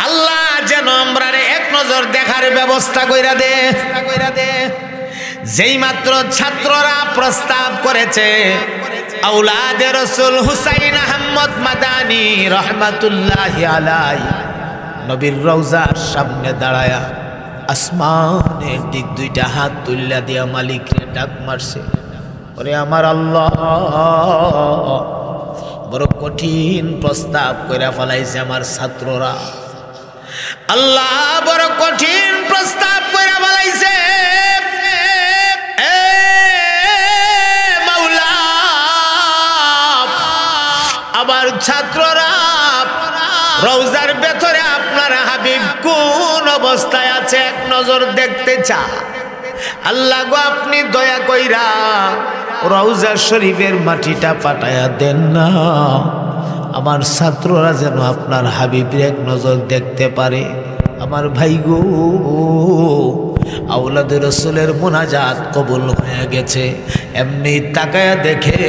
আল্লাহ যেন আমরা এক নজর দেখার ব্যবস্থা কইরা দে। যেই মাত্র ছাত্ররা প্রস্তাব করেছে, আওলাদে রাসূল হুসাইন আহমদ মাদানী রহমাতুল্লাহি আলাইহি নবীর রওজার সামনে দাঁড়ায়া আসমানের দিক দুইটা হাত তুল্লা দিয়া মালিকরে ডাক মারছে, ওরে আমার আল্লাহ, বড় কঠিন প্রস্তাব কইরা ফলাইছে আমার ছাত্ররা। আল্লাহ বড় কঠিন প্রস্তাব কইরা ফলাইছে, মাওলা আবার ছাত্ররা রওজার ভেতরে আপনার হাবিব কোন অবস্থায় আছে এক নজর দেখতে চা। আল্লাহ গো, আপনি দয়া কইরা রওজা শরীফের মাটিটা পাঠায়া দেন না, আমার ছাত্ররা যেন আপনার হাবিবের এক নজর দেখতে পারে। আমার ভাই গো, আওলাদে রাসূলের মুনাজাত কবুল হয়ে গেছে। এমনি তাকায়া দেখে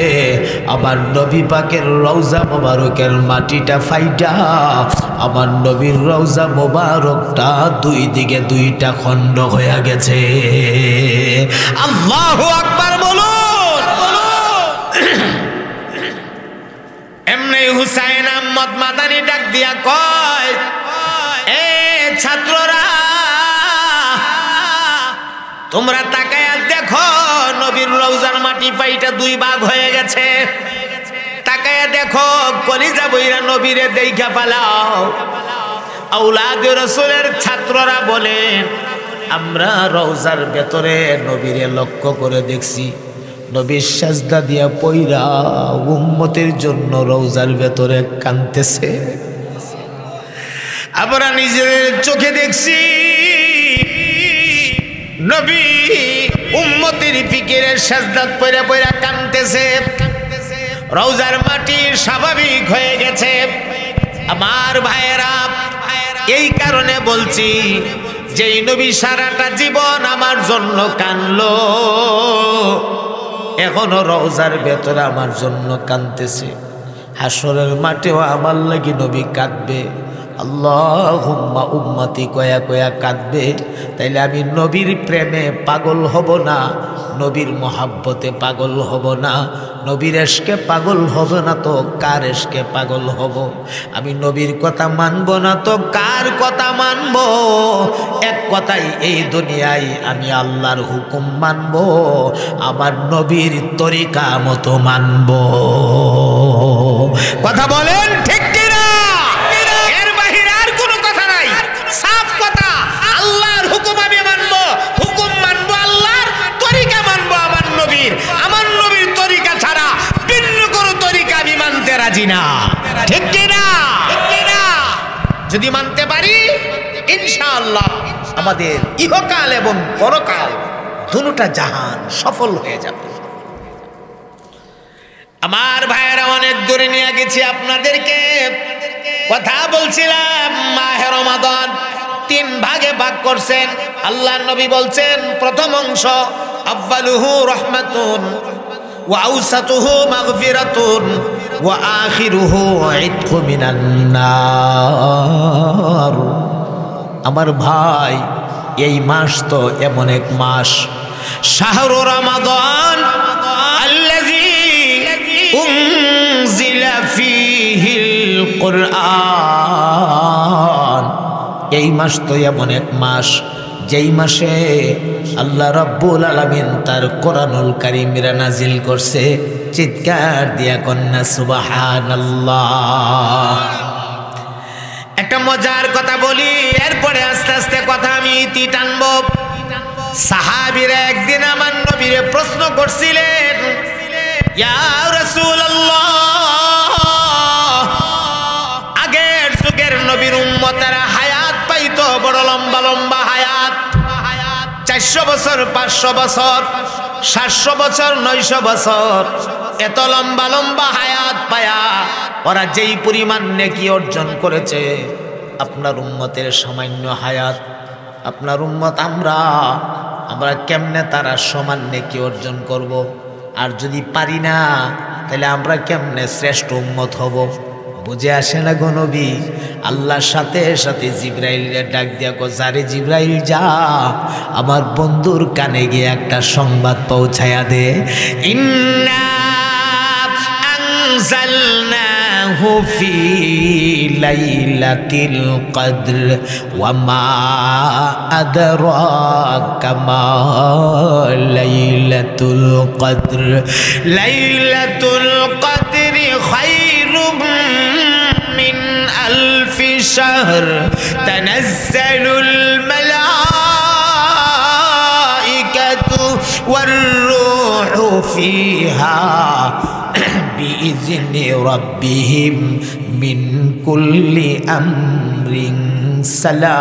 আমার নবী পাকের রওজা মোবারকের মাটিটা ফাইটা আমার নবীর রওজা মোবারকটা দুই দিকে দুইটা খণ্ড হয়ে গেছে। আল্লাহু আকবার বলুন। এমনি হুসাইন আহমদ মাদানি ডাক দিয়া কয়, এ ছাত্ররা তোমরা তাকায়া দেখো নবীর রওজার মাটি পাইটা দুই ভাগ হয়ে গেছে। তাকায়া দেখো কলিজা বইরা নবীরে দেইখা পালাও। আওলাদে রাসূলের ছাত্ররা বলেন, আমরা রওজার ভেতরে নবীরে লক্ষ্য করে দেখছি নবীর সাজদা দিয়া পইরা উম্মতের জন্য রওজার ভেতরে কাঁদতেছে। আমরা নিজের চোখে দেখছি নবী উম্মতের ফিকিরে সাজদাত পইরা পইরা কাঁদতেছে। রওজার মাটি স্বাভাবিক হয়ে গেছে। আমার ভাইয়েরা, এই কারণে বলছি যেই নবী সারাটা জীবন আমার জন্য কাঁদলো, এখনো রওজার ভেতরে আমার জন্য কাঁদতেছে, হাসরের মাঠেও আমার লাগি নবী কাঁদবে। আল্লাহুম্মা উম্মতি কয়া কয়া কাঁদবে। তাইলে আমি নবীর প্রেমে পাগল হব না, নবীর মহাব্বতে পাগল হব না, নবীর এশকে পাগল হব না তো কার এশকে পাগল হব? আমি নবীর কথা মানব না তো কার কথা মানব? এক কথাই এই দুনিয়ায় আমি আল্লাহর হুকুম মানব, আমার নবীর তরিকা মতো মানব। কথা বলেন ঠিক কিনা? এর বাহিরে আর কোনো কথা নাই, সাফ কথা। আল্লাহর হুকুম আমি মানব, হুকুম মানব আল্লাহর, তরিকা মানব আমার নবীর। আমার নবীর তরিকা ছাড়া ভিন্ন কোনো তরিকা আমি মানতে রাজি না। ঠিক কিনা? যদি মানতে পারি ইনশাআল্লাহ আমাদের ইহকাল এবং পরকাল দুটোটা জাহান সফল হয়ে যাবে। আমার ভাইয়েরা, অনেক দূরে নিয়ে গেছি আপনাদেরকে। কথা বলছিলাম মাহে রমাদান 3 ভাগে ভাগ করছেন। আল্লাহর নবী বলছেন প্রথম অংশ আউয়ালুহু রাহমাতুন ওয়া আওসাতুহু মাগফিরাতুন ওয়া আখিরুহু ইতকু মিনান নার। আমার ভাই, এই মাস তো এমন এক মাস, শাহরু রমাদান আল্লাযী উনজিলা ফীহিল কুরআন। এই মাস তো এমন এক মাস যেই মাসে আল্লাহ রাব্বুল আলামিন তার কোরআনুল কারীমরা নাজিল করছে। চিৎকার দিয়া কন্যা সুবহানাল্লাহ। একটা মজার কথা বলি, এরপরে আস্তে আস্তে কথা আমি ইতি টানবো। সাহাবীরা একদিন আমার নবীরে প্রশ্ন করছিলেন, ইয়া রাসূলুল্লাহ, আগের যুগের নবীর উম্মতেরা হায়াত পাইতো বড় লম্বা লম্বা হায়াত, 400 বছর, 500 বছর, 700 বছর, 900 বছর, এত লম্বা লম্বা হায়াত পায়া ওরা যেই পরিমাণ নেকি অর্জন করেছে, আপনার উম্মতের সামান্য হায়াত, আপনার উম্মত আমরা কেমনে তারা সমান নেকি অর্জন করব? আর যদি পারি না তাহলে আমরা কেমনে শ্রেষ্ঠ উম্মত হব? বুঝে আসে না গো নবী? আল্লাহর সাথে সাথে জিবরাইলকে ডাক দিয়া কো, যারে জিবরাইল যা আমার বন্ধুর কানে গিয়ে একটা সংবাদ পৌঁছায়া দে। ইন্না আনজালনাহু ফি লাইলাতিল কদর ওয়া মা আদরাকা মা লাইলাতুল কদর। লাইলাতুল কদরি খায়রুম মিন আলফি শাহর তানাজ্জালুল মালাইকাতু ওয়ার রূহু ফিহা বিইذনি রাব্বিহিম মিন কুল্লি আমরিন সালাম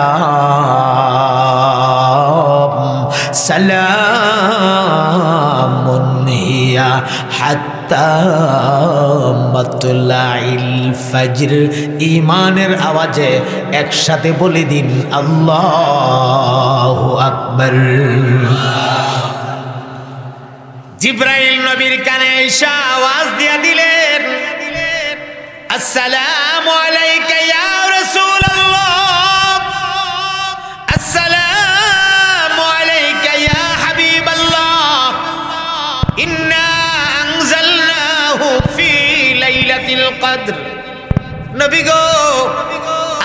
সালামুন হিয়া হাত্তা মাতলাইল ফজর। ঈমানের আওয়াজে একসাথে বলে দিন আল্লাহু আকবার। জিব্রাইল নবীর কানে আয়েশা আওয়াজ দিয়া দিলেন, আসসালামু আলাইকা ইয়া রাসূলুল্লাহ, আসসালামু আলাইকা ইয়া হাবিবাল্লাহ, ইন্না আনজালনাহু ফি লাইলাতিল কদর। নবী গো,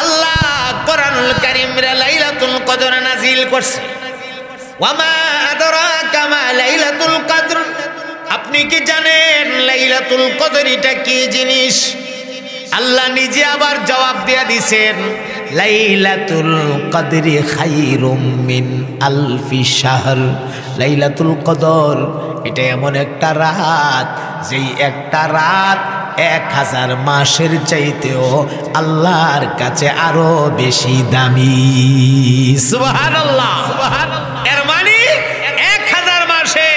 আল্লাহ কোরআনুল কারীমে লাইলাতুল কদর নাযিল করছে। ওয়ামা আদরাকা মা লাইলাতুল কদর, আপনি কি জানেন লাইলাতুল কদর এটা কি জিনিস? আল্লাহ নিজে আবার জবাব দিয়া দিয়েছেন, লাইলাতুল কদরি খায়রুম মিন আলফি শাহর। লাইলাতুল কদর এটা এমন একটা রাত, যেই একটা রাত 1000 মাসের চাইতেও আল্লাহর কাছে আরো বেশি দামি। সুবহানাল্লাহ, এর মানে 1000 মাসে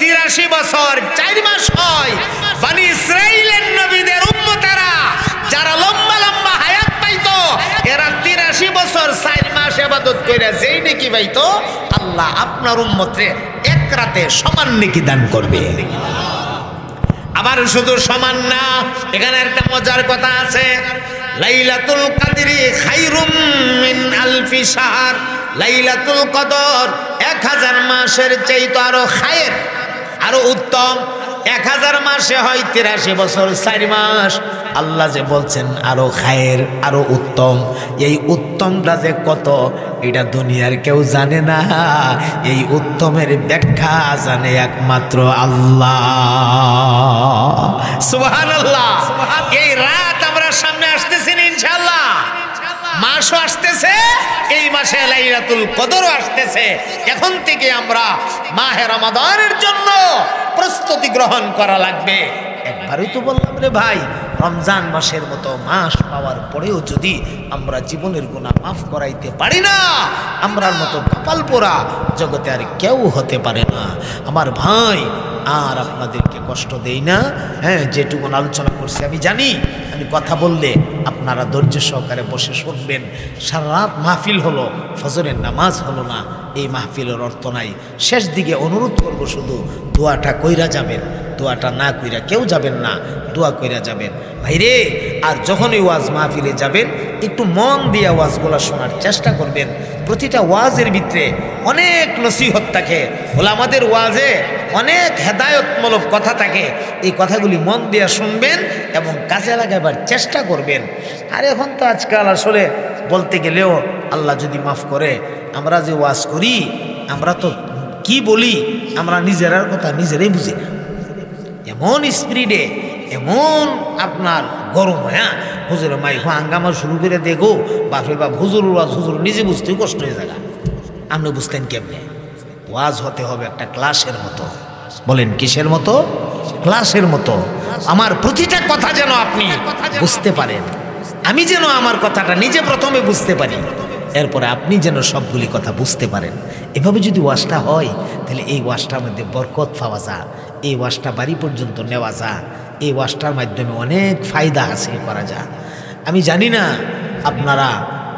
83 বছর 4 মাস হয়। বনি ইসরাইলের নবীদের উম্মতেরা যারা লম্বা লম্বা হায়াত পাইতো, এরা 83 বছর 4 মাস ইবাদত কইরা যেই নেকি পাইতো, আল্লাহ আপনার উম্মতরে এক রাতে সমান নেকি দান করবে। আবার শুধু সমান না, এখানে একটা মজার কথা আছে, লাইলাতুল কদরি খায়রুম মিন আলফি শাহর। লাইলাতুল কদর 1000 মাসের চাইতে আরো খায়ের, আরো উত্তম। 1000 মাসে হয় 83 বছর 4 মাস। আল্লাহ যে বলছেন আরো খায়ের, আরো উত্তম, এই উত্তমটা যে কত এটা দুনিয়ার কেউ জানে না। এই উত্তমের ব্যাখ্যা জানে একমাত্র আল্লাহ। সুবহানাল্লাহ। এই রাত আমরা সামনে আসতেছি ইনশাআল্লাহ, মাসও আসতেছে, এই মাসে লাইলাতুল কদরও আসতেছে। এখন থেকে আমরা মাহে রমাদানের জন্য প্রস্তুতি গ্রহণ করা লাগবে। একবারই তো বললাম রে ভাই, রমজান মাসের মতো মাস পাওয়ার পরেও যদি আমরা জীবনের গুনাহ মাফ করাইতে পারি না, আমরার মতো কপাল পোড়া জগতে আর কেউ হতে পারে না। আমার ভাই, আর আপনাদেরকে কষ্ট দেই না। হ্যাঁ, যেটুকুন আলোচনা করছি আমি জানি, আমি কথা বললে আপনারা ধৈর্য সহকারে বসে শুনবেন। সারা রাত মাহফিল হলো, ফজরের নামাজ হলো না, এই মাহফিলের অর্থ নাই। শেষ দিকে অনুরোধ করব, শুধু দোয়াটা কইরা যাবেন, দোয়াটা না কইরা কেউ যাবেন না, দোয়া কইরা যাবেন ভাইরে। আর যখনই ওয়াজ মাহফিলে যাবেন একটু মন দিয়ে ওয়াজগুলো শোনার চেষ্টা করবেন। প্রতিটা ওয়াজের ভিতরে অনেক নসিহত থাকে, ওলামাদের ওয়াজে অনেক হেদায়তমূলক কথা থাকে। এই কথাগুলি মন দিয়ে শুনবেন এবং কাজে লাগাবার চেষ্টা করবেন। আর এখন তো আজকাল আসলে বলতে গেলেও, আল্লাহ যদি মাফ করে, আমরা যে ওয়াজ করি, আমরা তো কি বলি, আমরা নিজেরার কথা নিজেরাই বুঝি না। এমন স্পিডে, এমন আপনার গরম, হ্যাঁ হুজুরে মাই হাঙ্গামা শুরু করে দেখো, বাপরে বাপ, হুজুর ওয়াজ হুজুর নিজে বুঝতেও কষ্ট হয়ে যায়। আপনি বুঝতেন কেমনে? ওয়াজ হতে হবে একটা ক্লাসের মতো। বলেন কিসের মতো? ক্লাসের মতো। আমার প্রতিটা কথা যেন আপনি বুঝতে পারেন, আমি যেন আমার কথাটা নিজে প্রথমে বুঝতে পারি, এরপরে আপনি যেন সবগুলি কথা বুঝতে পারেন। এভাবে যদি ওয়াজটা হয়, তাহলে এই ওয়াজটার মধ্যে বরকত পাওয়া যায়, এই ওয়াজটা বাড়ি পর্যন্ত নেওয়া যায়, এই ওয়াজটার মাধ্যমে অনেক ফায়দা হাসিল করা যায়। আমি জানি না আপনারা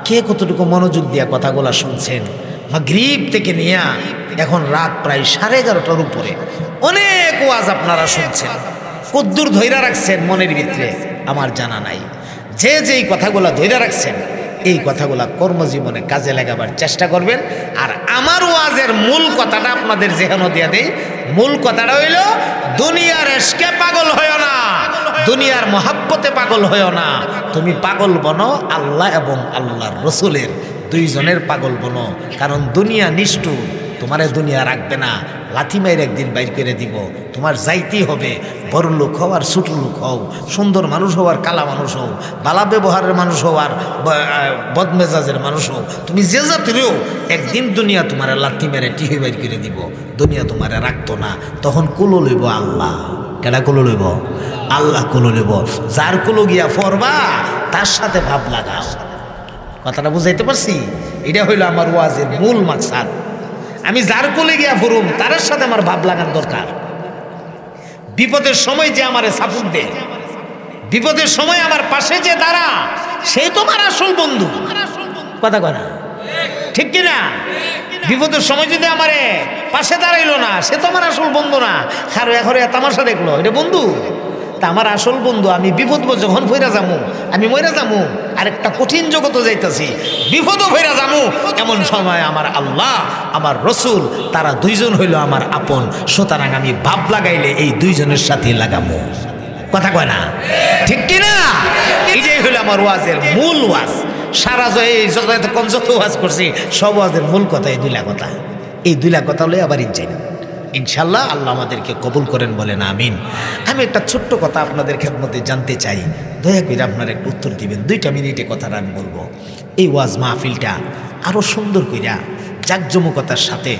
কে কতটুকু মনোযোগ দিয়ে কথাগুলো শুনছেন। মাগরিব থেকে নিয়ে এখন রাত প্রায় 11:30টার উপরে অনেক ওয়াজ আপনারা শুনছেন। কদ্দুর ধৈর্য রাখছেন মনের ভিতরে আমার জানা নাই। যে যেই কথাগুলো ধৈর্য রাখছেন, এই কথাগুলা কর্মজীবনে কাজে লাগাবার চেষ্টা করবেন। আর আমার ওয়াজের মূল কথাটা আপনাদের যেখানে দিয়ে দেই, মূল কথাটা হইল, দুনিয়ার এশকে পাগল হইও না, দুনিয়ার মহাব্বতে পাগল হইও না। তুমি পাগল বনো আল্লাহ এবং আল্লাহর রসুলের, দুইজনের পাগল বনো। কারণ দুনিয়া নিষ্ঠুর, তোমারে দুনিয়া রাখবে না, লাথি মাইর একদিন বাইর করে দিব। তোমার যাইতেই হবে, বড় লোক হও আর ছোট লোক হও, সুন্দর মানুষ হও আর কালা মানুষ হও, বালা ব্যবহারের মানুষ হও আর বদমেজাজের মানুষ হও, তুমি যে জাতিরও, একদিন দুনিয়া তোমার লাথি মেরে টিহে বাইর করে দিব। দুনিয়া তোমারে রাখতো না, তখন কুলো লইব আল্লাহ। কেডা কুলো লইব? আল্লাহ কুলো লইব। যার কুলো গিয়া ফরবা, তার সাথে ভাব লাগাও। কথাটা বুঝাইতে পারছি? এটা হইল আমার ওয়াজের মূল মাকসাদ। আমি যার কোলে গিয়া ফুরুম, তার সাথে আমার ভাব লাগার দরকার। বিপদের সময় যে আমারে সাপোর্ট দেয়, বিপদের সময় আমার পাশে যে দাঁড়া, সেই তোমার আসল বন্ধু। কথা কয় না? ঠিক কিনা? বিপদের সময় যদি আমারে পাশে দাঁড়াইলো না, সে তো আমার আসল বন্ধু না। খারো এখন তামাশা দেখলো, এটা বন্ধু? তা আমার আসল বন্ধু, আমি বিপদ যখন ফইরা যামু, আমি মইরা যামু, আরেকটা কঠিন জগতে যাইতাছি, বিপদও ফইরা যামু, এমন সময় আমার আল্লাহ, আমার রসুল, তারা দুইজন হইল আমার আপন। সুতরাং আমি ভাব লাগাইলে এই দুইজনের সাথে লাগামু। কথা কয় না? ঠিক কিনা? এটাই হইল আমার ওয়াজের মূল ওয়াজ। সারা যত ওয়াজ করছি, সব ওয়াজের মূল কথা এই দুইলা কথা। এই দুইলা কথা হলে আবার ইনচাই না, ইনশাল্লাহ আল্লাহ আমাদেরকে কবুল করেন, বলেন আমিন। আমি একটা ছোট্ট কথা আপনাদের খেদমতে জানতে চাই, দয়া করে আপনারা একটু উত্তর দিবেন। 2 মিনিটে কথাটা আমি বলবো। এই ওয়াজ মাহফিলটা আরো সুন্দর কইরা জাঁকজমকতার সাথে